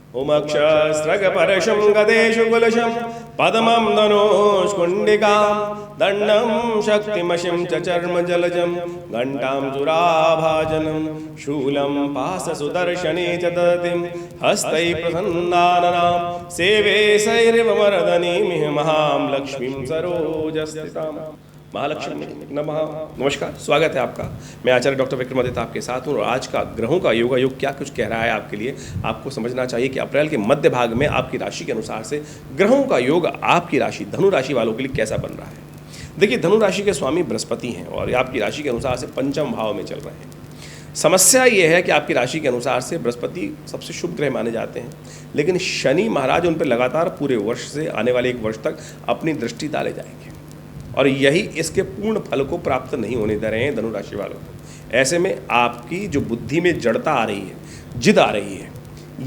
उमक्षस्रगपरशं गदेषु कुलशं पद्मं धनुष्कुण्डिकां दण्डं शक्तिमशिं च चर्मजलजं घण्टां सुराभाजनं शूलं पाशसुदर्शने च दतिं हस्तैः प्रसन्नाननां सेवे सैर्वमर्दनीमिह महां लक्ष्मीं सरोजस्थिताम्। महालक्ष्मी नमः। नमस्कार, स्वागत है आपका। मैं आचार्य डॉक्टर विक्रमादित्य आपके साथ हूँ और आज का ग्रहों का योगा योग क्या कुछ कह रहा है आपके लिए आपको समझना चाहिए कि अप्रैल के मध्य भाग में आपकी राशि के अनुसार से ग्रहों का योग आपकी राशि धनु राशि वालों के लिए कैसा बन रहा है। देखिए, धनु राशि के स्वामी बृहस्पति हैं और आपकी राशि के अनुसार से पंचम भाव में चल रहे हैं। समस्या ये है कि आपकी राशि के अनुसार से बृहस्पति सबसे शुभ ग्रह माने जाते हैं, लेकिन शनि महाराज उन पर लगातार पूरे वर्ष से आने वाले एक वर्ष तक अपनी दृष्टि डाले जाएंगे और यही इसके पूर्ण फल को प्राप्त नहीं होने दे रहे हैं धनु राशि वालों को। ऐसे में आपकी जो बुद्धि में जड़ता आ रही है, जिद आ रही है,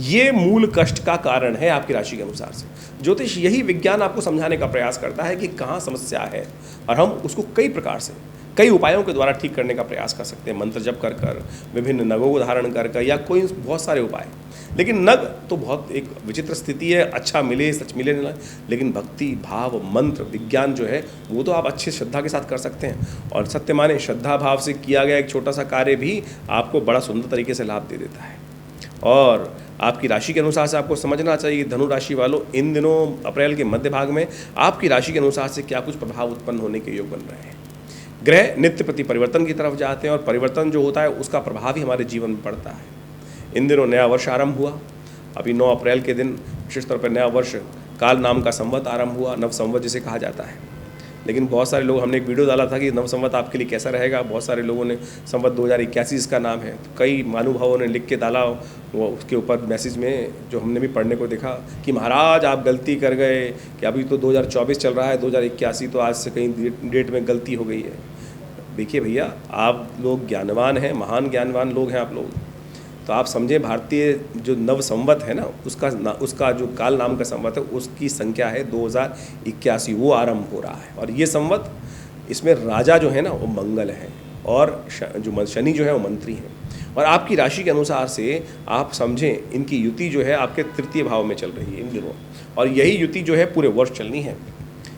ये मूल कष्ट का कारण है आपकी राशि के अनुसार से। ज्योतिष यही विज्ञान आपको समझाने का प्रयास करता है कि कहाँ समस्या है और हम उसको कई प्रकार से कई उपायों के द्वारा ठीक करने का प्रयास कर सकते हैं, मंत्र जप कर कर, विभिन्न नगों को धारण कर कर, या कोई बहुत सारे उपाय। लेकिन नग तो बहुत एक विचित्र स्थिति है, अच्छा मिले सच मिले नहीं, लेकिन भक्ति भाव मंत्र विज्ञान जो है वो तो आप अच्छी श्रद्धा के साथ कर सकते हैं। और सत्य माने श्रद्धा भाव से किया गया एक छोटा सा कार्य भी आपको बड़ा सुंदर तरीके से लाभ दे देता है। और आपकी राशि के अनुसार से आपको समझना चाहिए धनु राशि वालों, इन दिनों अप्रैल के मध्य भाग में आपकी राशि के अनुसार से क्या कुछ प्रभाव उत्पन्न होने के योग बन रहे हैं। ग्रह नित्य प्रति परिवर्तन की तरफ जाते हैं और परिवर्तन जो होता है उसका प्रभाव ही हमारे जीवन में पड़ता है। इन दिनों नया वर्ष आरंभ हुआ, अभी 9 अप्रैल के दिन विशेष तौर पर नया वर्ष काल नाम का संवत आरंभ हुआ, नव संवत जिसे कहा जाता है। लेकिन बहुत सारे लोग, हमने एक वीडियो डाला था कि नव संवत आपके लिए कैसा रहेगा, बहुत सारे लोगों ने संवत 2081 इसका नाम है, तो कई महानुभावों ने लिख के डाला वो उसके ऊपर मैसेज में, जो हमने भी पढ़ने को देखा कि महाराज आप गलती कर गए कि अभी तो 2024 चल रहा है, 2081 तो आज से कहीं डेट में गलती हो गई है। देखिए भैया, आप लोग ज्ञानवान हैं, महान ज्ञानवान लोग हैं आप लोग, तो आप समझे भारतीय जो नव संवत है ना, उसका जो काल नाम का संवत है उसकी संख्या है 2081, वो आरंभ हो रहा है। और ये संवत, इसमें राजा जो है ना वो मंगल है और जो शनि जो है वो मंत्री हैं। और आपकी राशि के अनुसार से आप समझें इनकी युति जो है आपके तृतीय भाव में चल रही है इन दिनों, और यही युति जो है पूरे वर्ष चलनी है।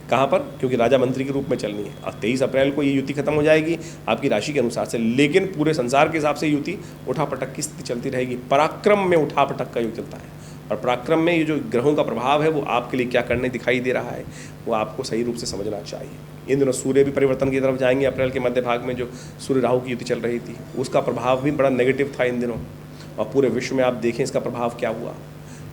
कहाँ पर? क्योंकि राजा मंत्री के रूप में चलनी है। अब 23 अप्रैल को ये युति खत्म हो जाएगी आपकी राशि के अनुसार से, लेकिन पूरे संसार के हिसाब से युति उठापटक की स्थिति चलती रहेगी। पराक्रम में उठापटक का युग चलता है और पराक्रम में ये जो ग्रहों का प्रभाव है वो आपके लिए क्या करने दिखाई दे रहा है वो आपको सही रूप से समझना चाहिए। इन दिनों सूर्य भी परिवर्तन की तरफ जाएंगे। अप्रैल के मध्य भाग में जो सूर्य राहु की युति चल रही थी उसका प्रभाव भी बड़ा नेगेटिव था इन दिनों, और पूरे विश्व में आप देखें इसका प्रभाव क्या हुआ।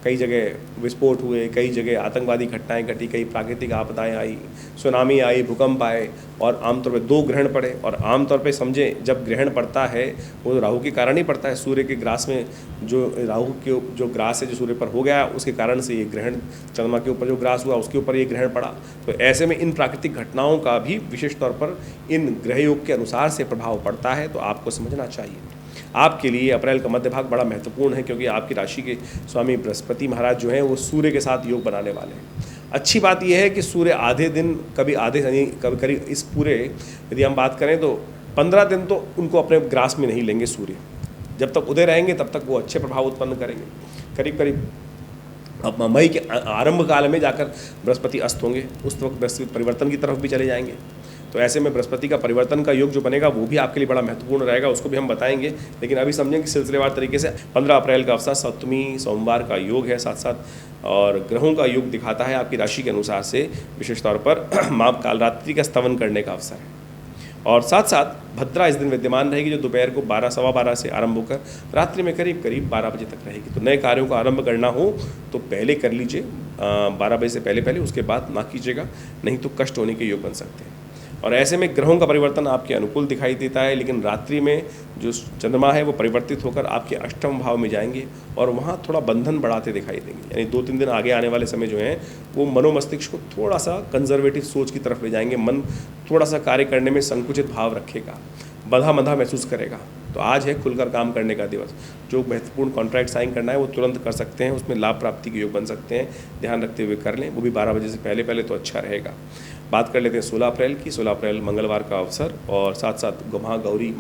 कई जगह विस्फोट हुए, कई जगह आतंकवादी घटनाएं घटी, कई प्राकृतिक आपदाएं आई, सुनामी आई, भूकंप आए, और आमतौर पे 2 ग्रहण पड़े। और आमतौर पे समझें जब ग्रहण पड़ता है वो राहु के कारण ही पड़ता है। सूर्य के ग्रास में जो राहु के जो ग्रास है जो सूर्य पर हो गया उसके कारण से ये ग्रहण, चंद्रमा के ऊपर जो ग्रास हुआ उसके ऊपर ये ग्रहण पड़ा। तो ऐसे में इन प्राकृतिक घटनाओं का भी विशेष तौर पर इन ग्रह योग के अनुसार से प्रभाव पड़ता है, तो आपको समझना चाहिए। आपके लिए अप्रैल का मध्य भाग बड़ा महत्वपूर्ण है क्योंकि आपकी राशि के स्वामी बृहस्पति महाराज जो हैं वो सूर्य के साथ योग बनाने वाले हैं। अच्छी बात यह है कि सूर्य आधे दिन, कभी आधे यानी कभी करीब इस पूरे, यदि हम बात करें तो 15 दिन तो उनको अपने ग्रास में नहीं लेंगे। सूर्य जब तक उदय रहेंगे तब तक वो अच्छे प्रभाव उत्पन्न करेंगे। करीब करीब अब मई के आरंभ काल में जाकर बृहस्पति अस्त होंगे, उस वक्त बृहस्पति परिवर्तन की तरफ भी चले जाएंगे। तो ऐसे में बृहस्पति का परिवर्तन का योग जो बनेगा वो भी आपके लिए बड़ा महत्वपूर्ण रहेगा, उसको भी हम बताएंगे। लेकिन अभी समझें कि सिलसिलेवार तरीके से 15 अप्रैल का अवसर सप्तमी सोमवार का योग है साथ साथ, और ग्रहों का योग दिखाता है आपकी राशि के अनुसार से विशेष तौर पर माँ कालरात्रि का स्तवन करने का अवसर है। और साथ साथ भद्रा इस दिन विद्यमान रहेगी जो दोपहर को 12 सवा 12 से आरंभ होकर रात्रि में करीब 12 बजे तक रहेगी। तो नए कार्यों को आरंभ करना हो तो पहले कर लीजिए, 12 बजे से पहले, उसके बाद ना कीजिएगा, नहीं तो कष्ट होने के योग बन सकते हैं। और ऐसे में ग्रहों का परिवर्तन आपके अनुकूल दिखाई देता है, लेकिन रात्रि में जो चंद्रमा है वो परिवर्तित होकर आपके अष्टम भाव में जाएंगे और वहाँ थोड़ा बंधन बढ़ाते दिखाई देंगे। यानी 2-3 दिन आगे आने वाले समय जो है वो मनोमस्तिष्क को थोड़ा सा कंजर्वेटिव सोच की तरफ ले जाएंगे। मन थोड़ा सा कार्य करने में संकुचित भाव रखेगा, बंधा बंधा महसूस करेगा। तो आज है खुलकर काम करने का दिवस। जो महत्वपूर्ण कॉन्ट्रैक्ट साइन करना है वो तुरंत कर सकते हैं, उसमें लाभ प्राप्ति के योग बन सकते हैं, ध्यान रखते हुए कर लें, वो भी 12 बजे से पहले तो अच्छा रहेगा। बात कर लेते हैं 16 अप्रैल की। 16 अप्रैल मंगलवार का अवसर और साथ साथ महागौरी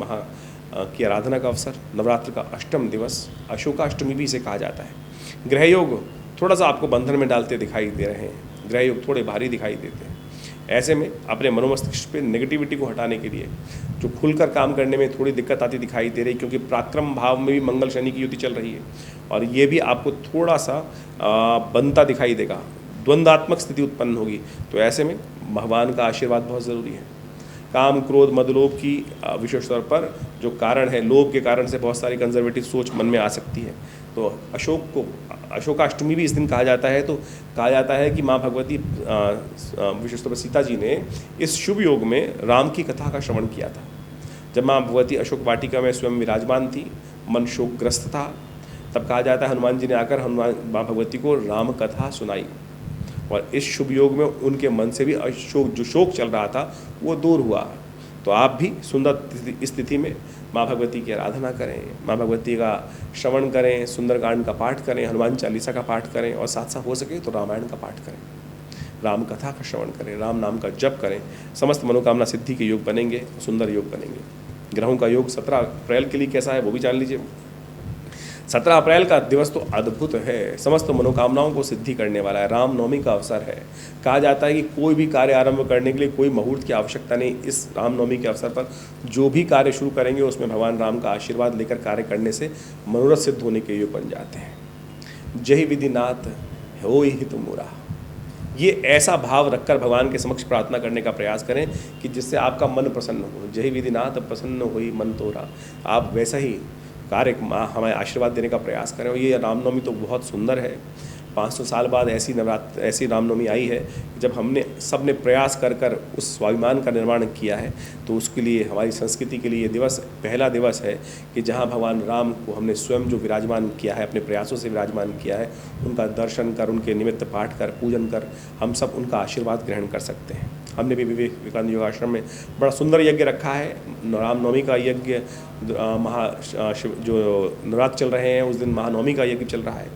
की आराधना का अवसर, नवरात्र का अष्टम दिवस, अशोकाष्टमी भी इसे कहा जाता है। ग्रह योग थोड़ा सा आपको बंधन में डालते दिखाई दे रहे हैं, ग्रह योग थोड़े भारी दिखाई देते हैं। ऐसे में अपने मनोमस्तिष्क पे नेगेटिविटी को हटाने के लिए जो खुलकर काम करने में थोड़ी दिक्कत आती दिखाई दे रही, क्योंकि पराक्रम भाव में भी मंगल शनि की युति चल रही है और ये भी आपको थोड़ा सा बनता दिखाई देगा, द्वंद्वात्मक स्थिति उत्पन्न होगी। तो ऐसे में भगवान का आशीर्वाद बहुत ज़रूरी है। काम क्रोध मद लोभ की विशेष तौर पर जो कारण है, लोभ के कारण से बहुत सारी कंजर्वेटिव सोच मन में आ सकती है। तो अशोकाष्टमी भी इस दिन कहा जाता है। तो कहा जाता है कि माँ भगवती विशेष तौर पर सीता जी ने इस शुभ योग में राम की कथा का श्रवण किया था। जब माँ भगवती अशोक वाटिका में स्वयं विराजमान थी, मन शोकग्रस्त था, तब कहा जाता है हनुमान जी ने आकर हनुमान माँ भगवती को राम कथा सुनाई और इस शुभ योग में उनके मन से भी जो शोक चल रहा था वो दूर हुआ। तो आप भी सुंदर स्थिति में माँ भगवती की आराधना करें, माँ भगवती का श्रवण करें, सुंदरकांड का पाठ करें, हनुमान चालीसा का पाठ करें और साथ साथ हो सके तो रामायण का पाठ करें, राम कथा का श्रवण करें, राम नाम का जप करें। समस्त मनोकामना सिद्धि के योग बनेंगे, सुंदर योग बनेंगे। ग्रहों का योग 17 अप्रैल के लिए कैसा है वो भी जान लीजिए। 17 अप्रैल का दिवस तो अद्भुत है, समस्त मनोकामनाओं को सिद्धि करने वाला है। रामनवमी का अवसर है। कहा जाता है कि कोई भी कार्य आरंभ करने के लिए कोई मुहूर्त की आवश्यकता नहीं। इस रामनवमी के अवसर पर जो भी कार्य शुरू करेंगे उसमें भगवान राम का आशीर्वाद लेकर कार्य करने से मनोरथ सिद्ध होने के योग बन जाते हैं। जय विधिनाथ होई हित मुरा, ये ऐसा भाव रखकर भगवान के समक्ष प्रार्थना करने का प्रयास करें कि जिससे आपका मन प्रसन्न हो। जय विधिनाथ प्रसन्न होई मन तोरा, आप वैसा ही कार्य हमें आशीर्वाद देने का प्रयास करें। और ये रामनवमी तो बहुत सुंदर है। 500 साल बाद ऐसी रामनवमी आई है जब हमने सब ने प्रयास कर कर उस स्वाभिमान का निर्माण किया है। तो उसके लिए हमारी संस्कृति के लिए ये दिवस पहला दिवस है कि जहाँ भगवान राम को हमने स्वयं जो विराजमान किया है, अपने प्रयासों से विराजमान किया है, उनका दर्शन कर, उनके निमित्त पाठ कर, पूजन कर हम सब उनका आशीर्वाद ग्रहण कर सकते हैं। हमने भी विवेकानंद योगाश्रम में बड़ा सुंदर यज्ञ रखा है। रामनवमी का यज्ञ जो नवरात्र चल रहे हैं उस दिन महानवमी का यज्ञ चल रहा है,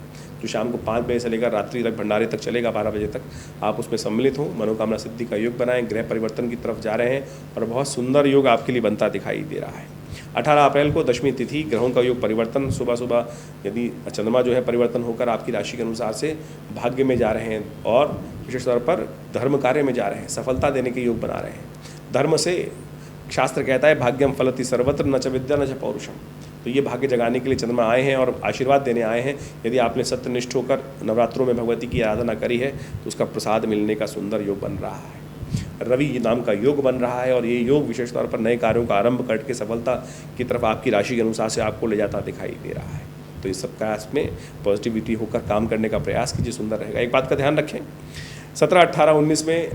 जो शाम को 5 बजे से लेकर रात्रि तक भंडारे तक चलेगा, 12 बजे तक। आप उसमें सम्मिलित हों, मनोकामना सिद्धि का योग बनाएं, ग्रह परिवर्तन की तरफ जा रहे हैं और बहुत सुंदर योग आपके लिए बनता दिखाई दे रहा है। 18 अप्रैल को दशमी तिथि, ग्रहों का योग परिवर्तन। सुबह सुबह यदि चंद्रमा जो है परिवर्तन होकर आपकी राशि के अनुसार से भाग्य में जा रहे हैं और विशेष तौर पर धर्म कार्य में जा रहे हैं, सफलता देने के योग बना रहे हैं। धर्म से शास्त्र कहता है भाग्यम फलति सर्वत्र न च विद्या न च पौरुषम। तो ये भाग्य जगाने के लिए चंद्रमा आए हैं और आशीर्वाद देने आए हैं। यदि आपने सत्यनिष्ठ होकर नवरात्रों में भगवती की आराधना करी है तो उसका प्रसाद मिलने का सुंदर योग बन रहा है। रवि नाम का योग बन रहा है और ये योग विशेष तौर पर नए कार्यों का आरंभ करके सफलता की तरफ आपकी राशि के अनुसार से आपको ले जाता दिखाई दे रहा है। तो इस सब प्रयास में पॉजिटिविटी होकर काम करने का प्रयास कीजिए, सुंदर रहेगा। एक बात का ध्यान रखें, 17, 18, 19 में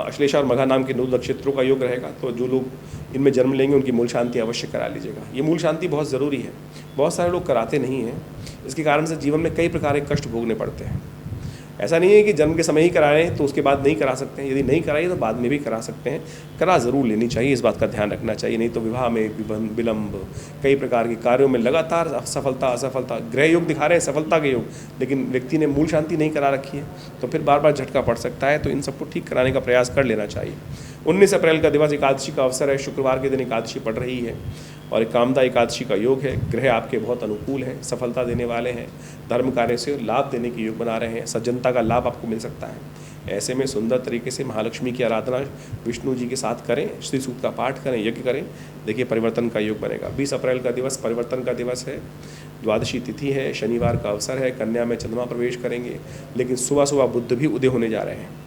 अश्लेषा और मघा नाम के 9 नक्षत्रों का योग रहेगा। तो जो लोग इनमें जन्म लेंगे उनकी मूल शांति अवश्य करा लीजिएगा। ये मूल शांति बहुत ज़रूरी है, बहुत सारे लोग कराते नहीं हैं। इसके कारण से जीवन में कई प्रकार के कष्ट भोगने पड़ते हैं। ऐसा नहीं है कि जन्म के समय ही करा रहे हैं तो उसके बाद नहीं करा सकते हैं। यदि नहीं कराइए तो बाद में भी करा सकते हैं। करा ज़रूर लेनी चाहिए, इस बात का ध्यान रखना चाहिए। नहीं तो विवाह में विलंब, कई प्रकार के कार्यों में लगातार सफलता असफलता। ग्रह योग दिखा रहे हैं सफलता के योग, लेकिन व्यक्ति ने मूल शांति नहीं करा रखी है तो फिर बार बार झटका पड़ सकता है। तो इन सबको ठीक कराने का प्रयास कर लेना चाहिए। 19 अप्रैल का दिवस एकादशी का अवसर है। शुक्रवार के दिन एकादशी पड़ रही है और एक कामदा एकादशी का योग है। ग्रह आपके बहुत अनुकूल हैं, सफलता देने वाले हैं, धर्म कार्य से लाभ देने के योग बना रहे हैं, सज्जनता का लाभ आपको मिल सकता है। ऐसे में सुंदर तरीके से महालक्ष्मी की आराधना विष्णु जी के साथ करें, श्री सूक्त का पाठ करें, यज्ञ करें, देखिए परिवर्तन का योग बनेगा। 20 अप्रैल का दिवस परिवर्तन का दिवस है। द्वादशी तिथि है, शनिवार का अवसर है। कन्या में चंद्रमा प्रवेश करेंगे, लेकिन सुबह सुबह बुध भी उदय होने जा रहे हैं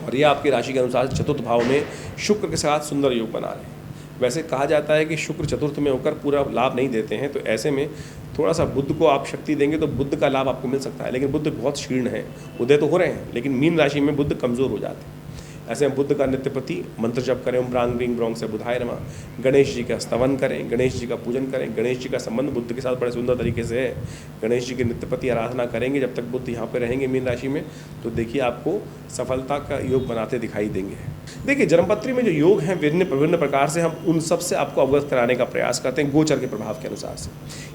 और ये आपकी राशि के अनुसार चतुर्थ भाव में शुक्र के साथ सुंदर योग बना रहे हैं। वैसे कहा जाता है कि शुक्र चतुर्थ में होकर पूरा लाभ नहीं देते हैं, तो ऐसे में थोड़ा सा बुध को आप शक्ति देंगे तो बुध का लाभ आपको मिल सकता है। लेकिन बुध बहुत क्षीण है, उदय तो हो रहे हैं लेकिन मीन राशि में बुध कमज़ोर हो जाते हैं। ऐसे में बुद्ध का नित्य प्रति मंत्र जप करें, ओम ब्रांग ब्रिंग ब्रोंग से बुधाय नमः। गणेश जी का स्तवन करें, गणेश जी का पूजन करें। गणेश जी का संबंध बुद्ध के साथ बड़े सुंदर तरीके से है। गणेश जी के नित्य प्रति आराधना करेंगे जब तक बुद्ध यहाँ पे रहेंगे मीन राशि में, तो देखिए आपको सफलता का योग बनाते दिखाई देंगे। देखिए जन्मपत्री में जो योग हैं विभिन्न प्रकार से, हम उन सब से आपको अवगत कराने का प्रयास करते हैं गोचर के प्रभाव के अनुसार से।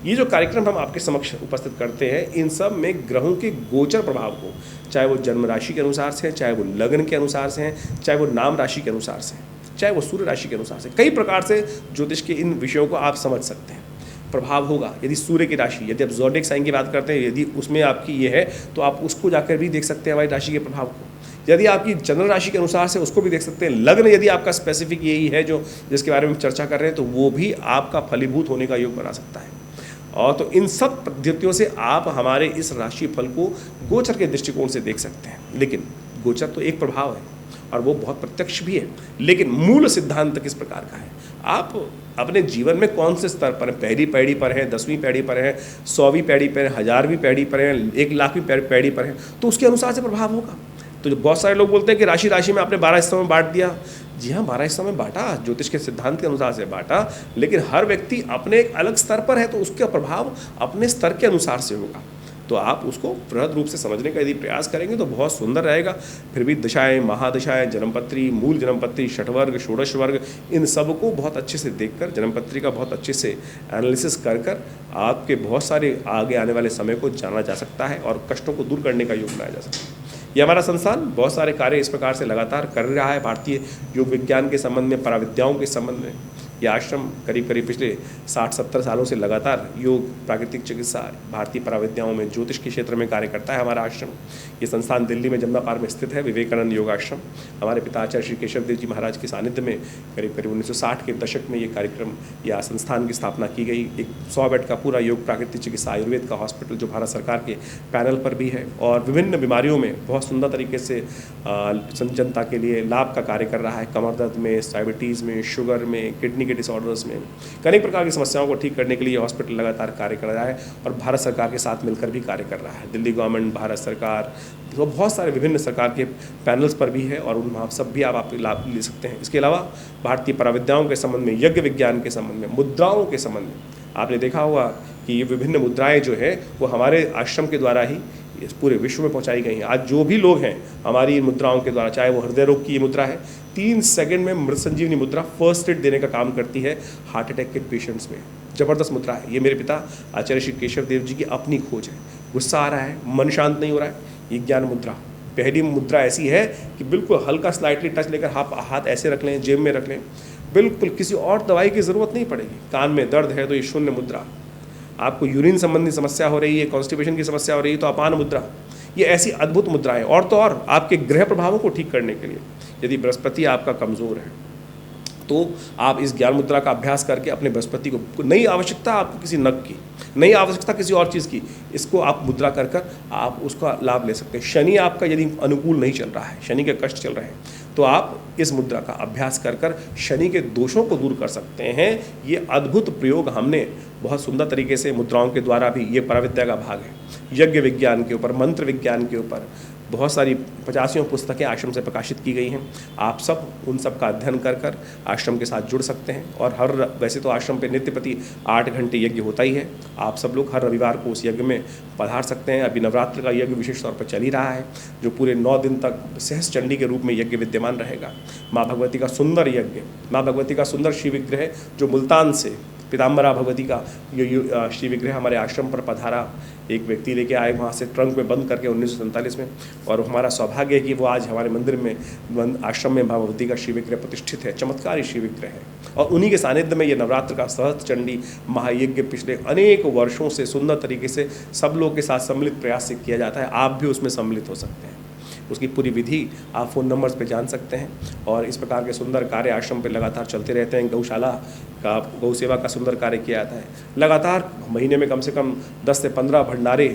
ये जो कार्यक्रम हम आपके समक्ष उपस्थित करते हैं, इन सब में ग्रहों के गोचर प्रभाव को, चाहे वो जन्म राशि के अनुसार से, चाहे वो लग्न के अनुसार से हैं, चाहे वो नाम राशि के अनुसार से, चाहे वो सूर्य राशि के अनुसार से, कई प्रकार से ज्योतिष के इन विषयों को आप समझ सकते हैं। प्रभाव होगा। यदि सूर्य की राशि, यदि आप ज़ोडिएक साइन की बात करते हैं, यदि उसमें आपकी ये है तो आप उसको जाकर भी देख सकते हैं हमारी राशि के प्रभाव को। यदि आपकी चंद्र राशि के अनुसार से उसको भी देख सकते हैं। लग्न यदि आपका स्पेसिफिक यही है जो जिसके बारे में हम चर्चा कर रहे हैं, तो वो भी आपका फलीभूत होने का योग बना सकता है। और तो इन सब पद्धतियों से आप हमारे इस राशि फल को गोचर के दृष्टिकोण से देख सकते हैं। लेकिन गोचर तो एक प्रभाव है और वो बहुत प्रत्यक्ष भी है, लेकिन मूल सिद्धांत किस प्रकार का है, आप अपने जीवन में कौन से स्तर पर हैं, पहली पैड़ी पर हैं, 10वीं पैड़ी पर हैं, 100वीं पैड़ी पर हैं, 1000वीं पैड़ी पर हैं, 1,00,000वीं पैड़ी पर हैं, तो उसके अनुसार से प्रभाव होगा। तो जो बहुत सारे लोग बोलते हैं कि राशि राशि में आपने 12 हिस्सों में बांट दिया। जी हाँ, 12 हिस्सों में बांटा, ज्योतिष के सिद्धांत के अनुसार से बांटा, लेकिन हर व्यक्ति अपने एक अलग स्तर पर है, तो उसका प्रभाव अपने स्तर के अनुसार से होगा। तो आप उसको बृहद रूप से समझने का यदि प्रयास करेंगे तो बहुत सुंदर रहेगा। फिर भी दशाएं, महादशाएं, जन्मपत्री, मूल जन्मपत्री, षटवर्ग, षोडश वर्ग, इन सब को बहुत अच्छे से देखकर, जन्मपत्री का बहुत अच्छे से एनालिसिस कर आपके बहुत सारे आगे आने वाले समय को जाना जा सकता है और कष्टों को दूर करने का योग बनाया जा सकता है। ये हमारा संस्थान बहुत सारे कार्य इस प्रकार से लगातार कर रहा है। भारतीय योग विज्ञान के संबंध में, पराविद्याओं के संबंध में ये आश्रम करीब पिछले 60-70 सालों से लगातार योग, प्राकृतिक चिकित्सा, भारतीय पराविद्याओं में, ज्योतिष के क्षेत्र में कार्य करता है हमारा आश्रम। ये संस्थान दिल्ली में जमुना पार्क में स्थित है, विवेकानंद योग आश्रम। हमारे पिता आचार्य श्री केशव देव जी महाराज के सानिध्य में करीब 1960 के दशक में ये कार्यक्रम या संस्थान की स्थापना की गई। एक 100 बेड का पूरा योग, प्राकृतिक चिकित्सा, आयुर्वेद का हॉस्पिटल जो भारत सरकार के पैनल पर भी है और विभिन्न बीमारियों में बहुत सुंदर तरीके से जनता के लिए लाभ का कार्य कर रहा है। कमर दर्द में, डायबिटीज़ में, शुगर में, किडनी के डिसऑर्डर्स में, अनेक प्रकार की समस्याओं को ठीक करने के लिए हॉस्पिटल लगातार कार्य कर रहा है और भारत सरकार के साथ मिलकर भी कार्य कर रहा है। दिल्ली गवर्नमेंट, भारत सरकार, तो बहुत सारे विभिन्न सरकार के पैनल्स पर भी है और उन सब भी आप लाभ ले सकते हैं। इसके अलावा भारतीय पराविद्याओं के संबंध में, यज्ञ विज्ञान के संबंध में, मुद्राओं के संबंध में आपने देखा होगा कि ये विभिन्न मुद्राएं जो है वो हमारे आश्रम के द्वारा ही इस पूरे विश्व में पहुंचाई गई हैं। आज जो भी लोग हैं हमारी इन मुद्राओं के द्वारा, चाहे वो हृदय रोग की ये मुद्रा है, 3 सेकंड में मृत संजीवनी मुद्रा फर्स्ट एड देने का काम करती है हार्ट अटैक के पेशेंट्स में। जबरदस्त मुद्रा है। ये मेरे पिता आचार्य श्री केशव देव जी की अपनी खोज है। गुस्सा आ रहा है, मन शांत नहीं हो रहा है, ये ज्ञान मुद्रा, पहली मुद्रा ऐसी है कि बिल्कुल हल्का स्लाइटली टच लेकर हाथ ऐसे रख लें, जेब में रख लें, बिल्कुल किसी और दवाई की ज़रूरत नहीं पड़ेगी। कान में दर्द है तो ये शून्य मुद्रा, आपको यूरिन संबंधी समस्या हो रही है, कॉन्स्टिपेशन की समस्या हो रही है तो अपान मुद्रा। ये ऐसी अद्भुत मुद्राएं। और तो और आपके ग्रह प्रभावों को ठीक करने के लिए, यदि बृहस्पति आपका कमज़ोर है तो आप इस ज्ञान मुद्रा का अभ्यास करके अपने बृहस्पति को, नहीं आवश्यकता आपको किसी नग की, नहीं आवश्यकता किसी और चीज़ की, इसको आप मुद्रा कर आप उसका लाभ ले सकते हैं। शनि आपका यदि अनुकूल नहीं चल रहा है, शनि के कष्ट चल रहे हैं, तो आप इस मुद्रा का अभ्यास कर शनि के दोषों को दूर कर सकते हैं। ये अद्भुत प्रयोग हमने बहुत सुंदर तरीके से मुद्राओं के द्वारा भी, ये पराविद्या का भाग है। यज्ञ विज्ञान के ऊपर, मंत्र विज्ञान के ऊपर बहुत सारी 85 पुस्तकें आश्रम से प्रकाशित की गई हैं। आप सब उन सब का अध्ययन कर आश्रम के साथ जुड़ सकते हैं। और वैसे तो आश्रम पे नित्य प्रति 8 घंटे यज्ञ होता ही है। आप सब लोग हर रविवार को उस यज्ञ में पधार सकते हैं। अभी नवरात्र का यज्ञ विशेष तौर पर चल ही रहा है, जो पूरे 9 दिन तक सहस चंडी के रूप में यज्ञ विद्यमान रहेगा। माँ भगवती का सुंदर यज्ञ, माँ भगवती का सुंदर शिव विग्रह जो मुल्तान से, पीताम्बरा भगवती का ये श्री विग्रह हमारे आश्रम पर पधारा, एक व्यक्ति लेके आए वहाँ से ट्रंक में बंद करके 1947 में। और हमारा सौभाग्य है कि वो आज हमारे मंदिर में, आश्रम में भगवती का श्री विग्रह प्रतिष्ठित है। चमत्कारी श्री विग्रह है और उन्हीं के सानिध्य में ये नवरात्र का सहस्त्र चंडी महायज्ञ पिछले अनेक वर्षों से सुंदर तरीके से सब लोग के साथ सम्मिलित प्रयास से किया जाता है। आप भी उसमें सम्मिलित हो सकते हैं। उसकी पूरी विधि आप फ़ोन नंबर्स पे जान सकते हैं। और इस प्रकार के सुंदर कार्य आश्रम पे लगातार चलते रहते हैं। गौशाला का, गौ सेवा का सुंदर कार्य किया जाता है। लगातार महीने में कम से कम 10 से 15 भंडारे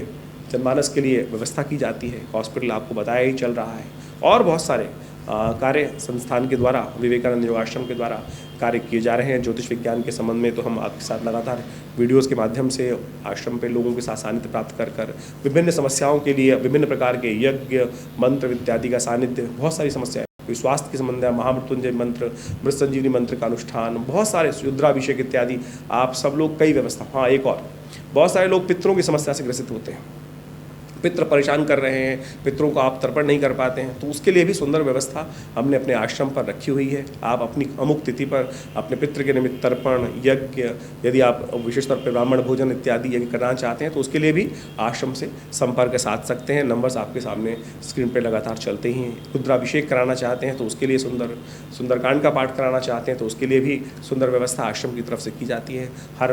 जनमानस के लिए व्यवस्था की जाती है। हॉस्पिटल आपको बताया ही चल रहा है। और बहुत सारे कार्य संस्थान के द्वारा, विवेकानंद योग आश्रम के द्वारा कार्य किए जा रहे हैं। ज्योतिष विज्ञान के संबंध में तो हम आपके साथ लगातार वीडियोस के माध्यम से आश्रम पे लोगों के साथ सानिध्य प्राप्त कर विभिन्न समस्याओं के लिए विभिन्न प्रकार के यज्ञ, मंत्र इत्यादि का सानिध्य, बहुत सारी समस्याएं, कोई स्वास्थ्य के संबंध है, महामृत्युंजय मंत्र, मृत संजीवनी मंत्र का अनुष्ठान, बहुत सारे रुद्राभिषेक इत्यादि, आप सब लोग कई व्यवस्था। हाँ, एक और, बहुत सारे लोग पितरों की समस्या से ग्रसित होते हैं। पितृ परेशान कर रहे हैं, पितरों को आप तर्पण नहीं कर पाते हैं, तो उसके लिए भी सुंदर व्यवस्था हमने अपने आश्रम पर रखी हुई है। आप अपनी अमुक तिथि पर अपने पितृ के निमित्त तर्पण, यज्ञ, यदि आप विशेष तौर पर ब्राह्मण भोजन इत्यादि यज्ञ करना चाहते हैं तो उसके लिए भी आश्रम से संपर्क साध सकते हैं। नंबर्स आपके सामने स्क्रीन पर लगातार चलते ही हैं। रुद्राभिषेक कराना चाहते हैं तो उसके लिए सुंदरकांड का पाठ कराना चाहते हैं तो उसके लिए भी सुंदर व्यवस्था आश्रम की तरफ से की जाती है। हर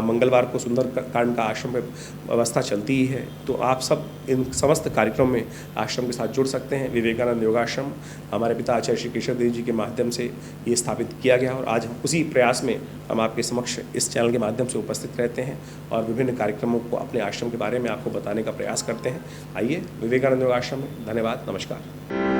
मंगलवार को सुंदरकांड का आश्रम में व्यवस्था चलती ही है। तो आप सब इन समस्त कार्यक्रम में आश्रम के साथ जुड़ सकते हैं। विवेकानंद योगाश्रम हमारे पिता आचार्य श्री केशव देव जी के माध्यम से ये स्थापित किया गया और आज हम उसी प्रयास में हम आपके समक्ष इस चैनल के माध्यम से उपस्थित रहते हैं और विभिन्न कार्यक्रमों को अपने आश्रम के बारे में आपको बताने का प्रयास करते हैं। आइए विवेकानंद योगाश्रम में। धन्यवाद, नमस्कार।